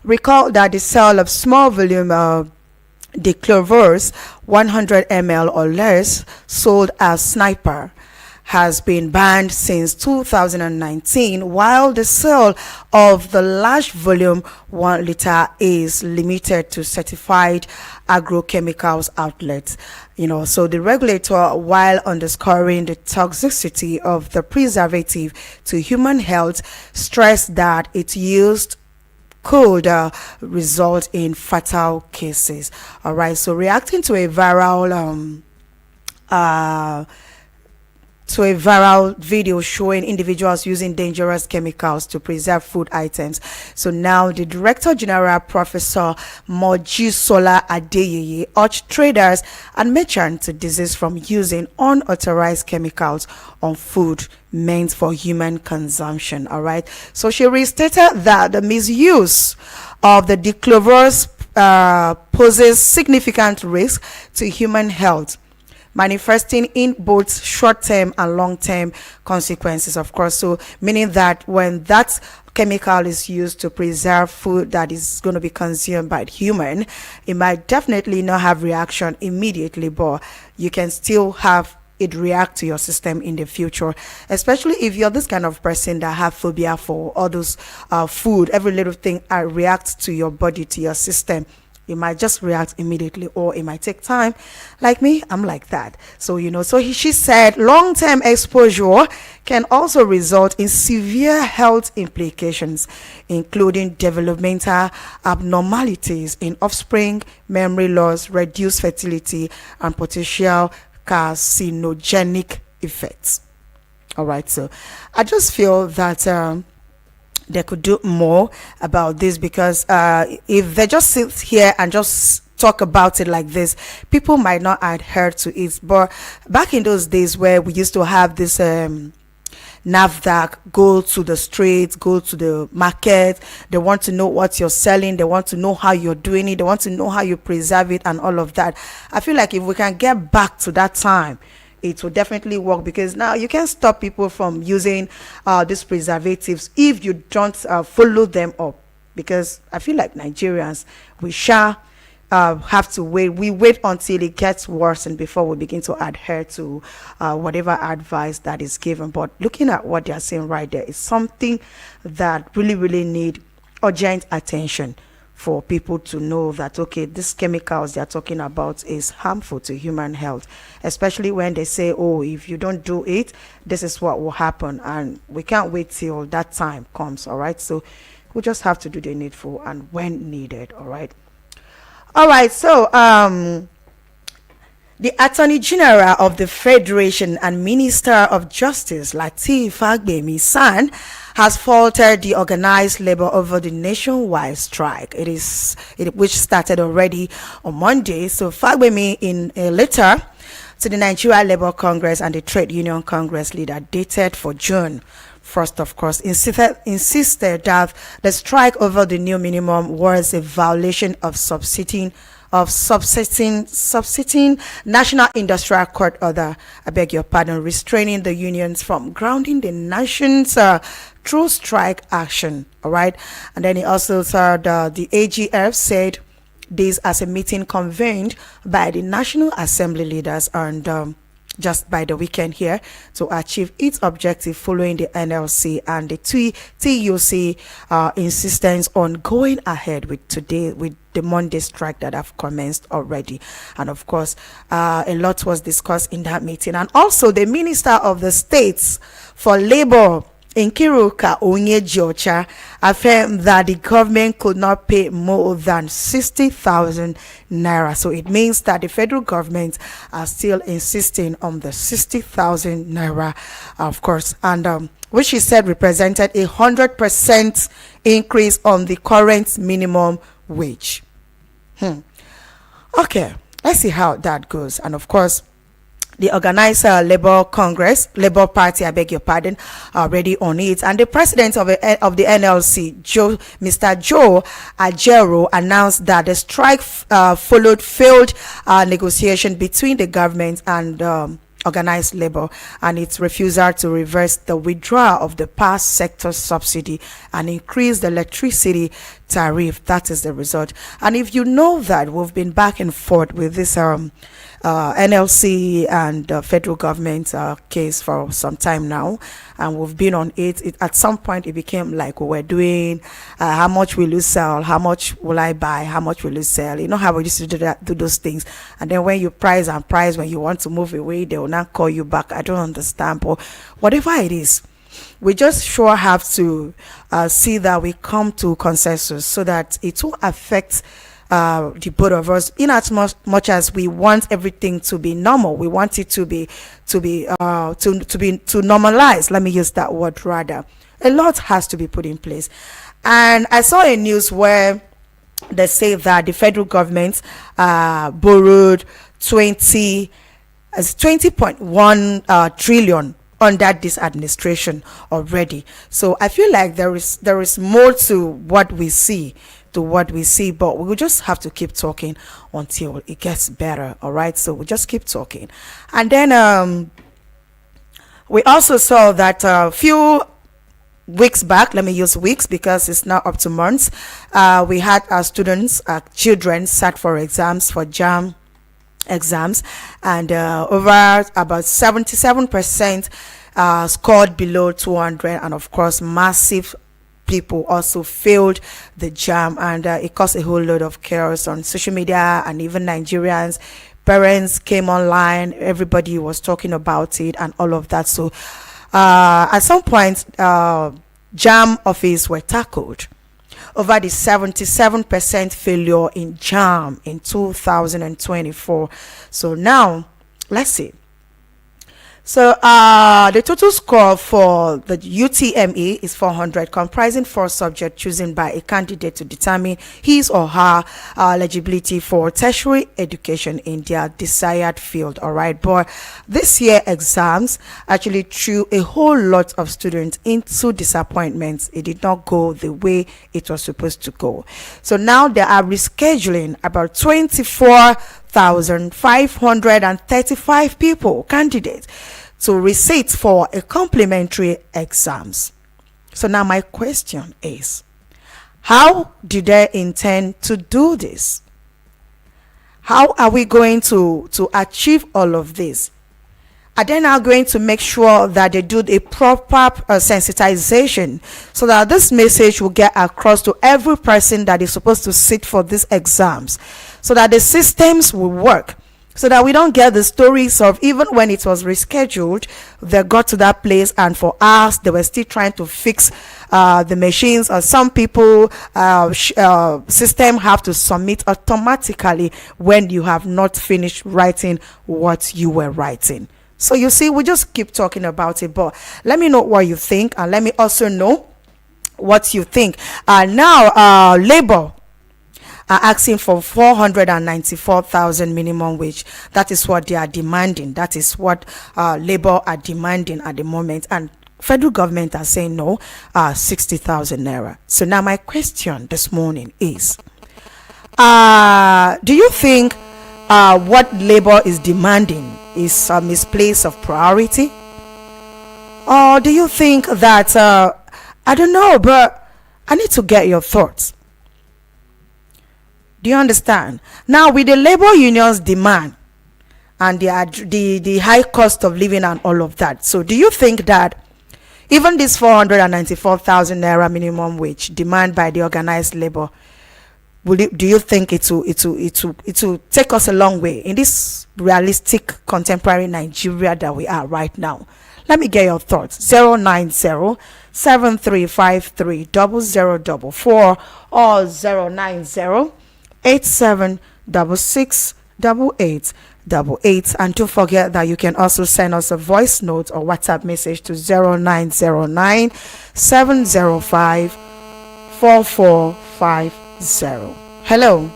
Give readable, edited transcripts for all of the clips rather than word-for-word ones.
Recall that the sale of small volume declovers 100 ml or less sold as sniper has been banned since 2019, while the sale of the large volume 1 liter is limited to certified agrochemicals outlets. So the regulator, while underscoring the toxicity of the preservative to human health, stressed that its use could result in fatal cases. All right, so reacting to a viral video showing individuals using dangerous chemicals to preserve food items. So now the Director General, Professor Mojisola Adeyeye, urged traders and merchants to desist from using unauthorized chemicals on food meant for human consumption. All right. So she restated that the misuse of the declovers poses significant risk to human health, manifesting in both short-term and long-term consequences, of course. So meaning that when that chemical is used to preserve food that is going to be consumed by human, it might definitely not have reaction immediately, but you can still have it react to your system in the future, especially if you're this kind of person that have phobia for all those food. Every little thing reacts to your body, to your system. It might just react immediately, or it might take time. Like me, I'm like that. So she said long-term exposure can also result in severe health implications, including developmental abnormalities in offspring, memory loss, reduced fertility, and potential carcinogenic effects. All right, so I just feel that they could do more about this, because if they just sit here and just talk about it like this, people might not adhere to it. But back in those days where we used to have this NAFDAC, go to the streets, go to the market, they want to know what you're selling, they want to know how you're doing it, they want to know how you preserve it and all of that. I feel like if we can get back to that time, it will definitely work, because now you can stop people from using these preservatives if you don't follow them up. Because I feel like Nigerians, we shall have to wait. We wait until it gets worse and before we begin to adhere to whatever advice that is given. But looking at what they are saying right there is something that really need urgent attention, for people to know that, okay, these chemicals they're talking about is harmful to human health, especially when they say, oh, if you don't do it, this is what will happen. And we can't wait till that time comes. All right, so we just have to do the needful and when needed. All right. So the Attorney General of the Federation and Minister of Justice, Lateef Fagbemi San, has faulted the organized labor over the nationwide strike, which started already on Monday. So Fagbemi, in a letter to the Nigeria Labour Congress and the Trade Union Congress leader dated for June 1st, of course, insisted that the strike over the new minimum was a violation of subsisting National Industrial Court order, restraining the unions from grounding the nation's through strike action. All right. And then he also said the AGF said this as a meeting convened by the National Assembly leaders and just by the weekend here to achieve its objective, following the NLC and the TUC insistence on going ahead with the Monday strike that have commenced already. And of course, a lot was discussed in that meeting. And also the Minister of the States for Labor, Nkiruka Onyeji, affirmed that the government could not pay more than 60,000 naira. So it means that the federal government are still insisting on the 60,000 naira, of course, and which he said represented 100% increase on the current minimum wage. Okay, let's see how that goes. And of course, the organized Labour Party, already on it. And the president of the NLC, Mr. Joe Ajero, announced that the strike followed failed negotiation between the government and organized labor, and its refusal to reverse the withdrawal of the past sector subsidy and increase the electricity tariff. That is the result. And if you know that we've been back and forth with this NLC and federal government case for some time now, and we've been on it. At some point it became like we were doing how much will you sell, how much will I buy, how much will you sell. You know how we used to do those things, and then when you price and price, when you want to move away, they will not call you back. I don't understand, but whatever it is, we just sure have to see that we come to consensus so that it will affect the both of us, in as much as we want everything to be normal. We want it to normalize. Let me use that word rather. A lot has to be put in place. And I saw a news where they say that the federal government borrowed 20.1 trillion under this administration already. So I feel like there is more to what we see, but we will just have to keep talking until it gets better. All right, so we just keep talking. And then we also saw that a few weeks back, let me use weeks because it's now up to months, we had our students, children sat for exams, for JAM exams, and over about 77% scored below 200, and of course massive people also failed the JAM, and it caused a whole lot of chaos on social media, and even Nigerians, parents came online, everybody was talking about it and all of that. So at some point JAM office were tackled over the 77% failure in JAM in 2024. So now let's see. So the total score for the UTME is 400, comprising 4 subjects chosen by a candidate to determine his or her eligibility for tertiary education in their desired field. All right, but this year exams actually threw a whole lot of students into disappointments. It did not go the way it was supposed to go. So now they are rescheduling about 24,535 people, candidates, to resit for a complementary exams. So now my question is, how do they intend to do this? How are we going to achieve all of this? Are they now going to make sure that they do a proper sensitization so that this message will get across to every person that is supposed to sit for these exams, so that the systems will work, so that we don't get the stories of even when it was rescheduled, they got to that place and for hours they were still trying to fix the machines, or some people system have to submit automatically when you have not finished writing what you were writing. So you see, we just keep talking about it, but let me know what you think, and let me also know what you think. Now Labour are asking for 494,000 minimum wage. That is what they are demanding. That is what Labour are demanding at the moment, and federal government are saying no, 60,000 naira. So now my question this morning is, do you think what Labour is demanding is a misplace of priority, or do you think that I don't know, but I need to get your thoughts? Do you understand? Now with the labor unions demand and the high cost of living and all of that, so do you think that even this 494,000 naira minimum wage demand by the organized labor, do you think it will take us a long way in this realistic contemporary Nigeria that we are right now? Let me get your thoughts. 090-7353-0044 or 090-8766-8888. And don't forget that you can also send us a voice note or WhatsApp message to 0909-705-4450. Hello.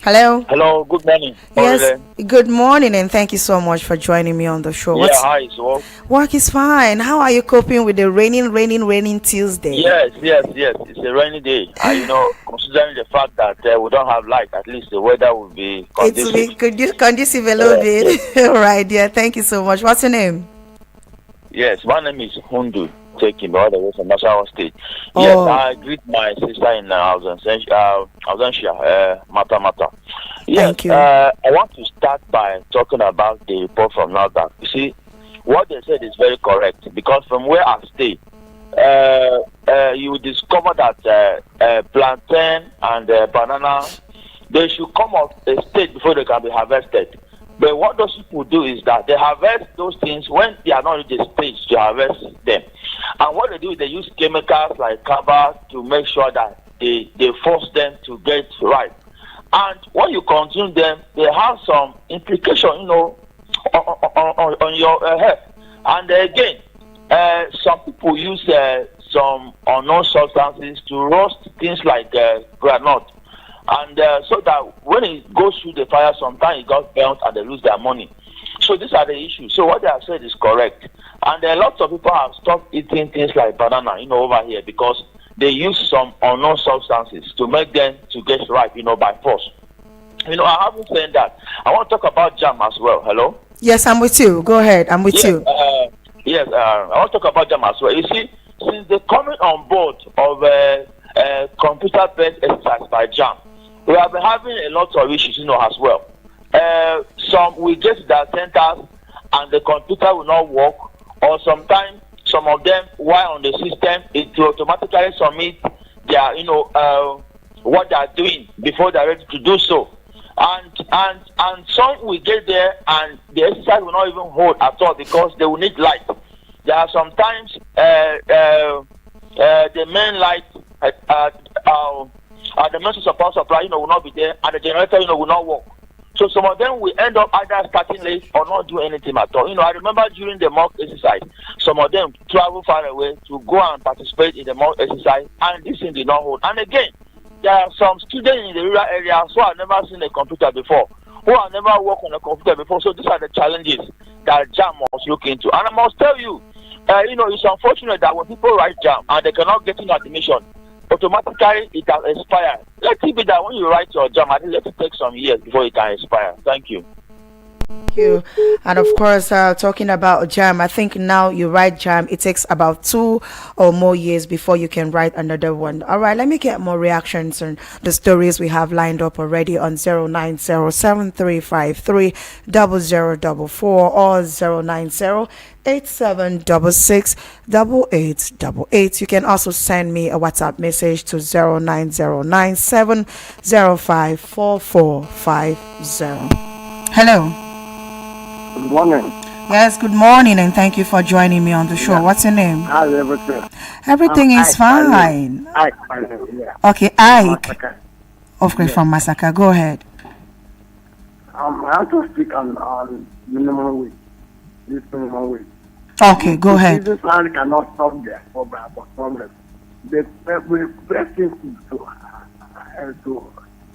Hello, good morning. Yes, good morning, and thank you so much for joining me on the show. How is work? Work is fine. How are you coping with the raining Tuesday? Yes. It's a rainy day. Considering the fact that we don't have light, at least the weather will be conducive. It will be conducive a little bit. All right, yeah. Thank you so much. What's your name? Yes, my name is Hundu, taking all the way from Nassau State. Yes, Oh, I greet my sister in Mata Mata. Yes, thank you. I want to start by talking about the report from NASDAQ. You see, what they said is very correct because from where I stay, you will discover that plantain and banana, they should come off a state before they can be harvested. But what those people do is that they harvest those things when they are not in the stage to harvest them. And what they do is they use chemicals like kava to make sure that they force them to get ripe. And when you consume them, they have some implication, on your health. And again, some people use some unknown substances to roast things like granite, and so that when it goes through the fire, sometimes it got burnt and they lose their money. So these are the issues. So what they have said is correct, and lots of people have stopped eating things like banana, over here because they use some unknown substances to make them to get ripe, by force. I haven't said that. I want to talk about jam as well. Hello. Yes, I'm with you. Go ahead. I'm with Yes, you. I want to talk about them as well. You see, since the coming on board of computer-based exercise by JAM, we have been having a lot of issues, as well. Some we get to their centers and the computer will not work, or sometimes some of them, while on the system, it will automatically submit their, what they are doing before they are ready to do so. And some will get there and the exercise will not even hold at all because they will need light. There are sometimes the main light the main supply will not be there, and the generator will not work. So some of them will end up either starting late or not do anything at all. I remember during the mock exercise, some of them travel far away to go and participate in the mock exercise, and this thing did not hold. And again, there are some students in the rural areas who have never seen a computer before, who have never worked on a computer before. So these are the challenges that JAM must look into. And I must tell you, it's unfortunate that when people write JAM and they cannot get in admission, automatically it has expired. Let it be that when you write your JAM, I think let it take some years before it can expire. Thank you. Thank you. And of course, talking about jam, I think now you write jam, it takes about 2 or more years before you can write another one. All right, let me get more reactions on the stories we have lined up already on 09073530044 or 09087668888. You can also send me a WhatsApp message to 09097054450. Hello. Good morning. Yes, good morning, and thank you for joining me on the show. Yeah. What's your name? How's everything? Everything is fine. Ike, yeah. Okay, Ike. Massacre. Okay, Yes. from Masaka. Go ahead. I want to speak on minimum wage. This minimum wage. Okay, go ahead. This land cannot solve their problem. The best thing to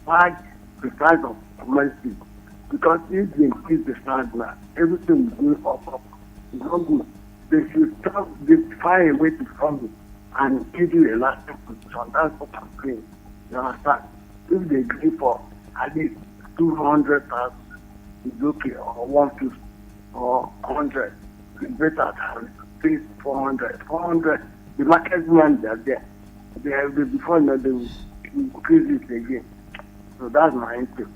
fight the price of medicine. Because if they increase the standard now, everything will go up. It's not good. They should stop, they find a way to fund it and give you a lasting position. That's what I'm saying. You understand? If they agree for at least 200,000, it's okay, or 150, or 100. It's better than 400. 400, the market demand are there. Before now, they will increase it again. So that's my input.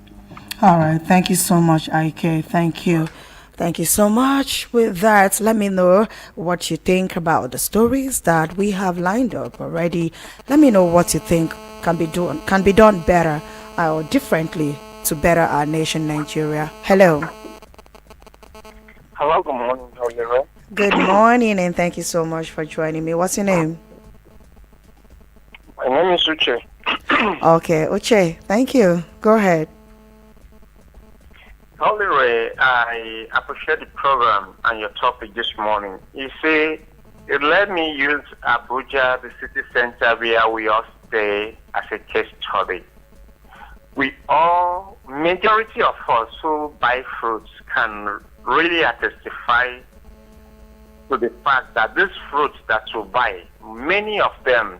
All right, thank you so much, Ike. Thank you. Thank you so much. With that, let me know what you think about the stories that we have lined up already. Let me know what you think can be done better or differently to better our nation, Nigeria. Hello. Hello, good morning, Oliver. Good morning, and thank you so much for joining me. What's your name? My name is Uche. Okay, Uche. Thank you. Go ahead. Oliver, I appreciate the program and your topic this morning. You see, it let me use Abuja, the city center where we all stay, as a case study. Majority of us who buy fruits can really testify to the fact that these fruits that we buy, many of them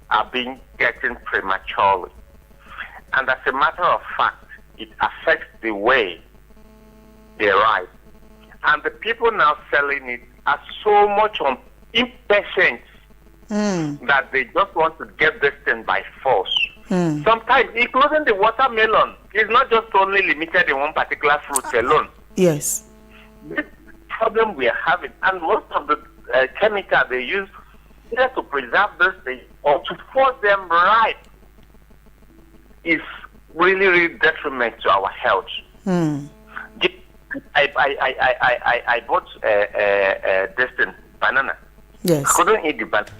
are getting prematurely. And as a matter of fact, it affects the way they ripe. And the people now selling it are so much impatient that they just want to get this thing by force. Sometimes, including the watermelon, is not just only limited in one particular fruit alone. Yes. This problem we are having, and most of the chemical they use either to preserve this thing or to force them ripe is really, really detriment to our health. I bought this thing, banana. Yes. I couldn't eat the banana.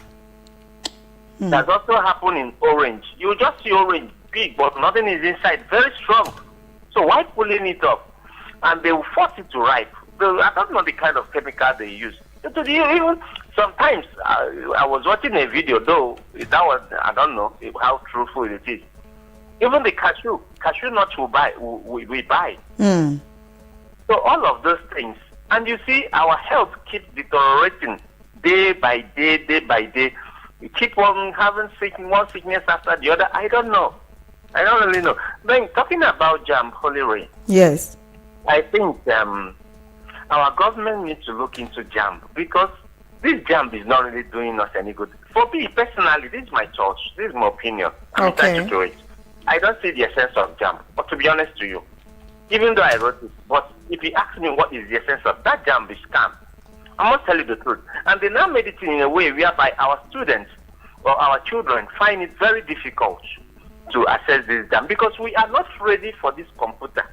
That's also happened in orange. You just see orange big, but nothing is inside, very strong. So why pulling it up? And they will force it to ripe. I don't know the kind of chemical they use. Even sometimes I was watching a video, though that was, I don't know how truthful it is. Even the cashew nuts we buy. So all of those things, and you see our health keeps deteriorating day by day, day by day. We keep on having one sickness after the other. I don't know. I don't really know. Then talking about jam, Holy Rain. Yes. I think our government needs to look into jam, because this jam is not really doing us any good. For me personally, this is my thoughts. This is my opinion. I'm entitled to it. I don't see the essence of jam. But to be honest to you, even though I wrote it, but if you ask me what is the essence of that jam, is scam. I must tell you the truth. And they now made it in a way whereby our students or our children find it very difficult to access this jam, because we are not ready for this computer.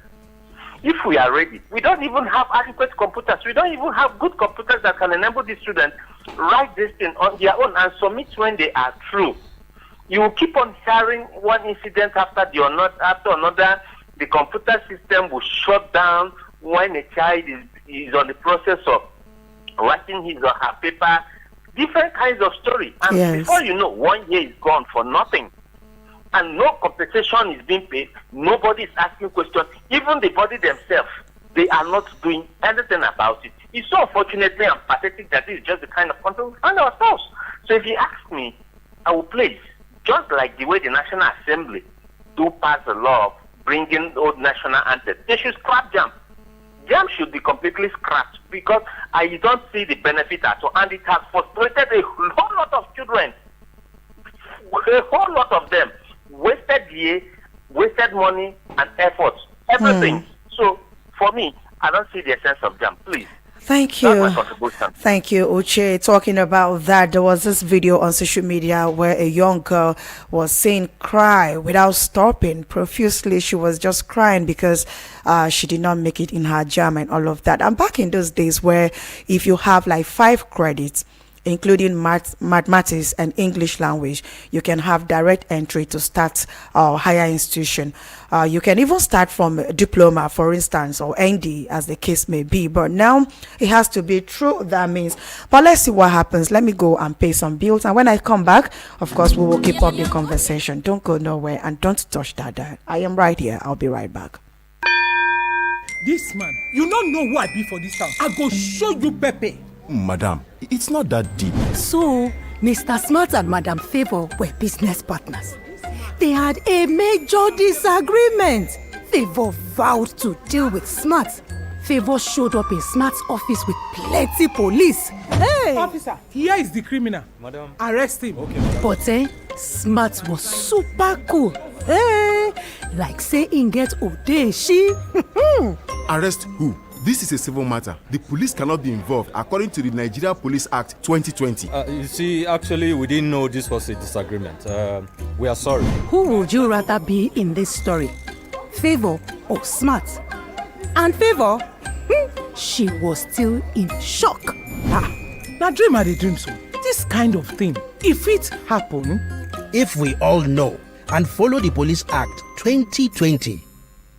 If we are ready, we don't even have adequate computers. We don't even have good computers that can enable the students write this thing on their own and submit when they are through. You will keep on hearing one incident after another. The computer system will shut down when a child is on the process of writing his or her paper. Different kinds of story. And before you know, 1 year is gone for nothing. And no compensation is being paid. Nobody is asking questions. Even the body themselves, they are not doing anything about it. It's so unfortunately and pathetic that this is just the kind of country we find ourselves. So if you ask me, I will place, just like the way the National Assembly do pass a law of bringing old national anthem, they should scrap jam. Jam should be completely scrapped, because I don't see the benefit at all. And it has frustrated a whole lot of children. A whole lot of them. Wasted year, wasted money and effort. Everything. So for me, I don't see the essence of jam. Please. Thank you. Thank you, Uche. Talking about that, there was this video on social media where a young girl was saying cry without stopping profusely. She was just crying because she did not make it in her jam and all of that. And back in those days where if you have like 5 credits, including mathematics and English language, you can have direct entry to start higher institution. You can even start from diploma, for instance, or ND, as the case may be. But now it has to be through that means. But let's see what happens. Let me go and pay some bills. And when I come back, of course, we will keep up the conversation. Don't go nowhere and don't touch that dial. I am right here. I'll be right back. This man, you don't know who I be for this town. I go show you Pepe. Madam, it's not that deep. So, Mr. Smart and Madam Favor were business partners. They had a major disagreement. Favor vowed to deal with Smart. Favor showed up in Smart's office with plenty police. Hey! Officer, here is the criminal. Madam. Arrest him. Okay, madam. But Smart was super cool. Hey! Like saying get Odeshi. Arrest who? This is a civil matter. The police cannot be involved according to the Nigeria Police Act 2020. You see, actually, we didn't know this was a disagreement. We are sorry. Who would you rather be in this story? Favor or Smart? And Favor, she was still in shock. Now dream are the dream so. This kind of thing, if it happen, if we all know and follow the Police Act 2020,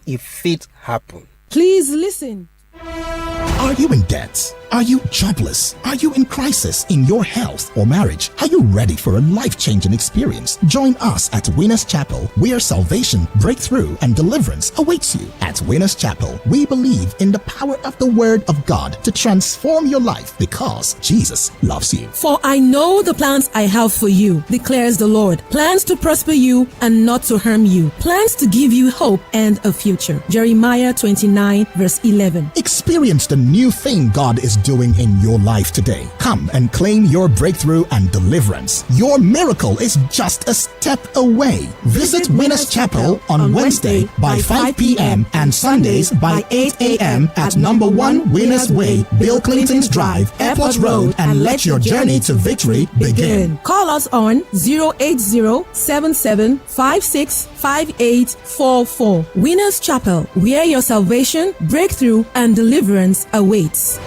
if it happen. Please listen. Are you in debt? Are you jobless? Are you in crisis in your health or marriage? Are you ready for a life-changing experience? Join us at Winners Chapel, where salvation, breakthrough, and deliverance awaits you. At Winners Chapel, we believe in the power of the Word of God to transform your life because Jesus loves you. For I know the plans I have for you, declares the Lord. Plans to prosper you and not to harm you. Plans to give you hope and a future. Jeremiah 29 verse 11. Experience the new thing God is doing in your life today? Come and claim your breakthrough and deliverance. Your miracle is just a step away. Visit Winners Chapel on Wednesday by 5 p.m. and Sundays by 8 a.m. at number 1 Winners Way, Bill Clinton's Drive, Airport Road, and let your journey to victory begin. Call us on 080-7756-5844. Winners Chapel, where your salvation, breakthrough, and deliverance awaits.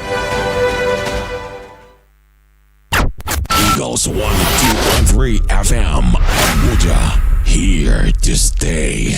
Eagles 102.3 FM, Abuja, here to stay.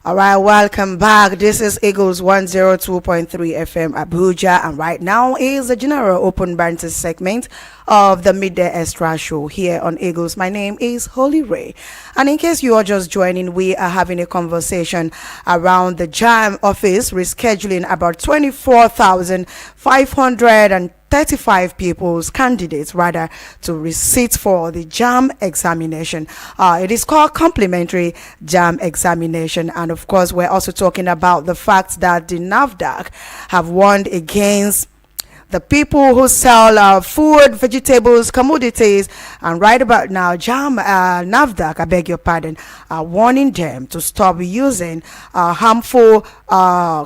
All right, welcome back. This is Eagles 102.3 FM Abuja, and right now is the general open banter segment of the Midday Extra Show here on Eagles. My name is Holy Ray, and in case you are just joining, we are having a conversation around the JAM office rescheduling about 24,535 people's candidates to receipt for the JAM examination. It is called complimentary JAM examination, and of course we're also talking about the fact that the NAFDAC have warned against the people who sell food, vegetables, commodities, and right about now, NAFDAC, I beg your pardon, are warning them to stop using harmful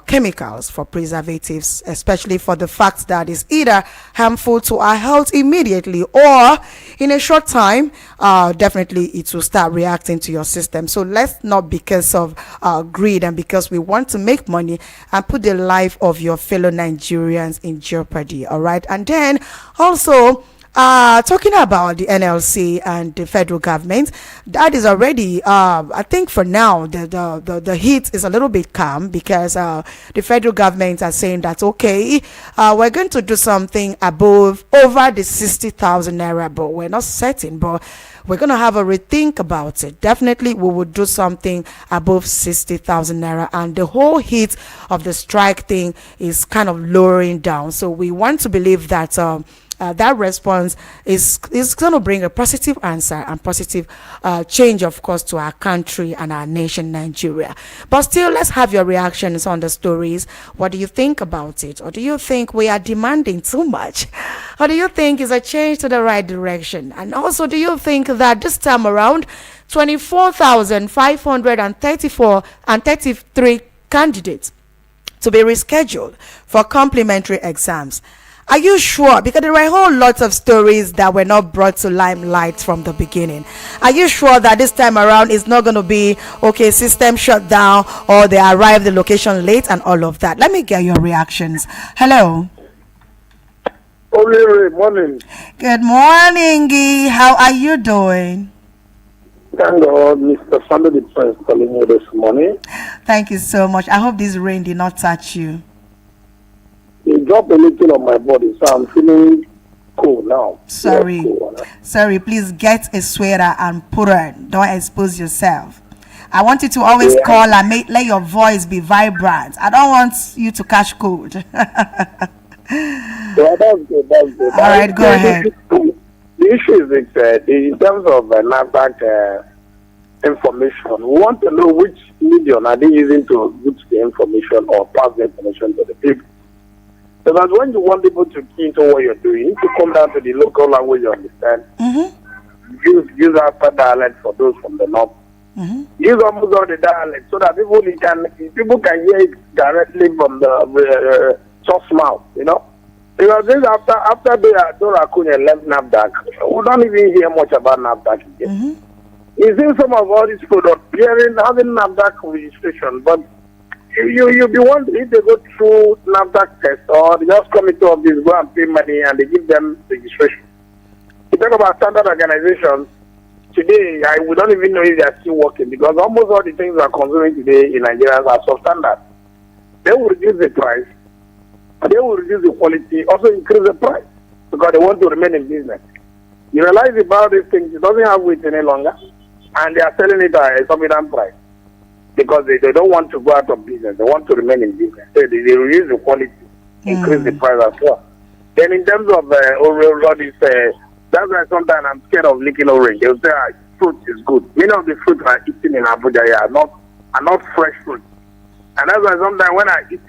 chemicals for preservatives, especially for the fact that it's either harmful to our health immediately or in a short time, definitely it will start reacting to your system. So let's not, because of greed and because we want to make money, and put the life of your fellow Nigerians in jeopardy. All right, and then also talking about the NLC and the federal government, that is already I think for now the heat is a little bit calm, because the federal government are saying that okay, we're going to do something over the 60,000 naira, but we're not certain, but we're going to have a rethink about it. Definitely we will do something above 60,000 naira, and the whole heat of the strike thing is kind of lowering down. So we want to believe that that response is going to bring a positive answer and positive change, of course, to our country and our nation, Nigeria. But still, let's have your reactions on the stories. What do you think about it? Or do you think we are demanding too much? Or do you think it's a change to the right direction? And also, do you think that this time around, 24,534 and 33 candidates to be rescheduled for complimentary exams? Are you sure? Because there were a whole lot of stories that were not brought to limelight from the beginning. Are you sure that this time around it's not going to be, okay, system shut down, or they arrived the location late and all of that? Let me get your reactions. Hello. Morning. Good morning, Guy. How are you doing? Thank God, Mr. Sunday the Prince calling you this morning. Thank you so much. I hope this rain did not touch you. It dropped a little on my body, so I'm feeling cool now. Sorry, please get a sweater and put on. Don't expose yourself. I want you to always call and let your voice be vibrant. I don't want you to catch cold. Yeah, that's good. All right, go ahead. The issue is in terms of NAFDAC information. We want to know which medium are they using to put the information or pass the information to the people. Because when you want people to key into what you're doing, you need to come down to the local language you understand. Use our dialect for those from the north. Use almost all the dialects so that people can hear it directly from the source mouth, you know. Because this after Dora Kunya left NAFDAC, we don't even hear much about NAFDAC again. You see some of all these products having NAFDAC registration, but you be wondering if they go through NAFDAC test or they just come into office, go and pay money, and they give them registration. You talk about standard organizations. Today, we don't even know if they are still working, because almost all the things we are consuming today in Nigeria are substandard. They will reduce the price, they will reduce the quality, also increase the price, because they want to remain in business. You realize about these things, it doesn't have weight any longer, and they are selling it at a exorbitant price, because they don't want to go out of business, they want to remain in business. So they reduce the quality, increase the price as well. Then in terms of overall, that's why sometimes I'm scared of licking orange. They'll say, fruit is good. Many of the fruit I eating in Abuja here are not fresh fruit. And that's why sometimes when I eat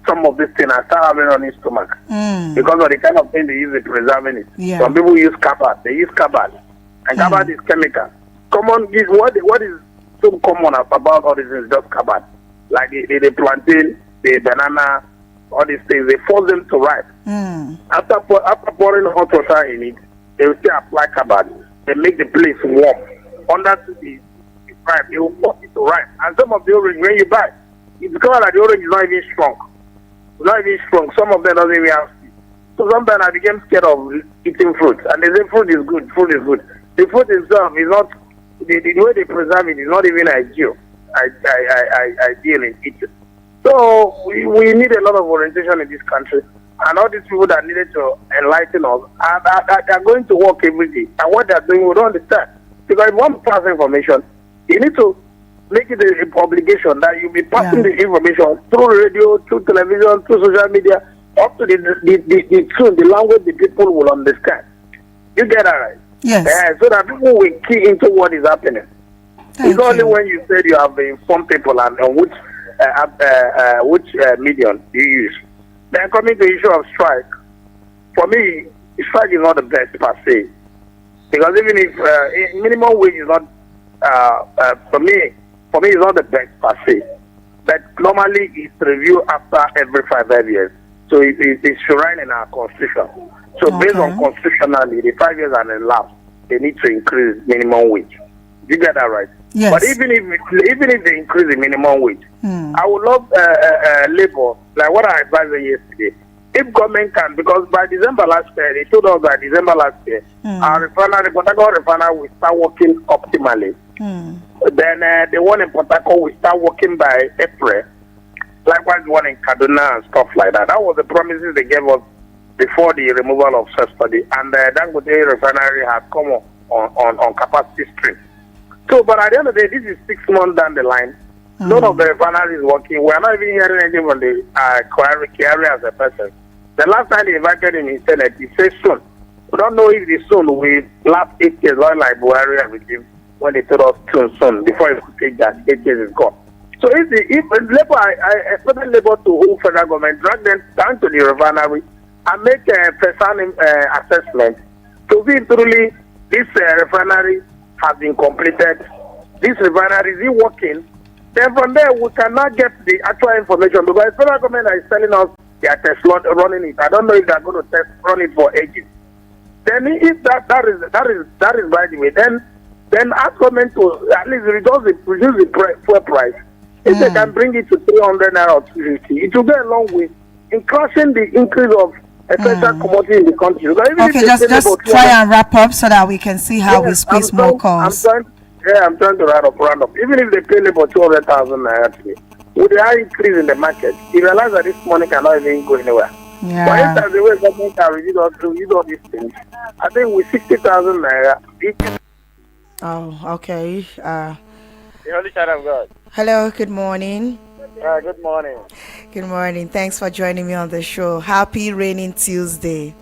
some of these things, I start having running stomach. Because of the kind of thing they use in preserving it. Yeah. Some people use cabbages. They use cabbages. And cabbage is chemical. What is so common about all these things is just cabbage. Like the plantain, the banana, all these things, they force them to ripe. After pouring hot water in it, they will still apply cabbage. They make the place warm. Under the ripe, they will force it to ripe. And some of the orange, when you buy, it's because that the orange is not even strong. It's not even strong. Some of them don't even have seeds. So sometimes I became scared of eating fruit. And they say fruit is good. Fruit is good. The fruit itself is not, the way they preserve it is not even ideal. Ideal in eating. So we need a lot of orientation in this country. And all these people that needed to enlighten us are going to work every day. And what they're doing, we don't understand. Because if you want to pass information, you need to make it an obligation that you'll be passing the information through radio, through television, through social media, up to the tune, the language the people will understand. You get that right? Yes. So that people will key into what is happening. It's only when you said you have informed people and which medium you use. Then coming to the issue of strike, for me, strike is not the best per se. Because even if minimum wage is not, for me, it's not the best per se. But normally it's reviewed after every 5 years. So it's enshrined in our constitution. So based on constitutionally, the 5 years and elapsed, they need to increase minimum wage. You get that right? Yes. But even if they increase the minimum wage, I would love labor, like what I advised yesterday. If government can, because by December last year, they told us that December last year, our refinery, Port Harcourt refinery will start working optimally. Then the one in Port Harcourt will start working by April. Likewise, the one in Kaduna and stuff like that. That was the promises they gave us before the removal of subsidy. And Dangote refinery has come on capacity stream. So, but at the end of the day, this is 6 months down the line. None of the refinery is working. We are not even hearing anything from the Kyari as a person. The last time they invited him in Senate, he said soon. We don't know if the soon will last 8 years, like Buhari and regime, when they told us soon, before he could take that 8 years is gone. So if Labour, I expect Labour to hold federal government, drag them down to the refinery and make a person assessment to see if truly this refinery has been completed. This refinery, is it working? Then from there, we cannot get the actual information because the federal government is telling us they are test running it. I don't know if they are going to run it for ages. Then if that is by the way, then ask government to at least reduce the fuel price. If they can bring it to 300 naira or 250, it will go a long way in crushing the increase of essential commodity in the country. Okay, just try and wrap up so that we can see how we squeeze more calls. I'm trying to round up. Even if they pay labor 200,000 naira today, with the high increase in the market, you realize that this money cannot even go anywhere. Yeah. But if the way government can reduce all these things, I think with 60,000 naira, Oh, okay. The Holy Child of God. Hello, good morning. Good morning. Good morning. Thanks for joining me on the show. Happy raining Tuesday.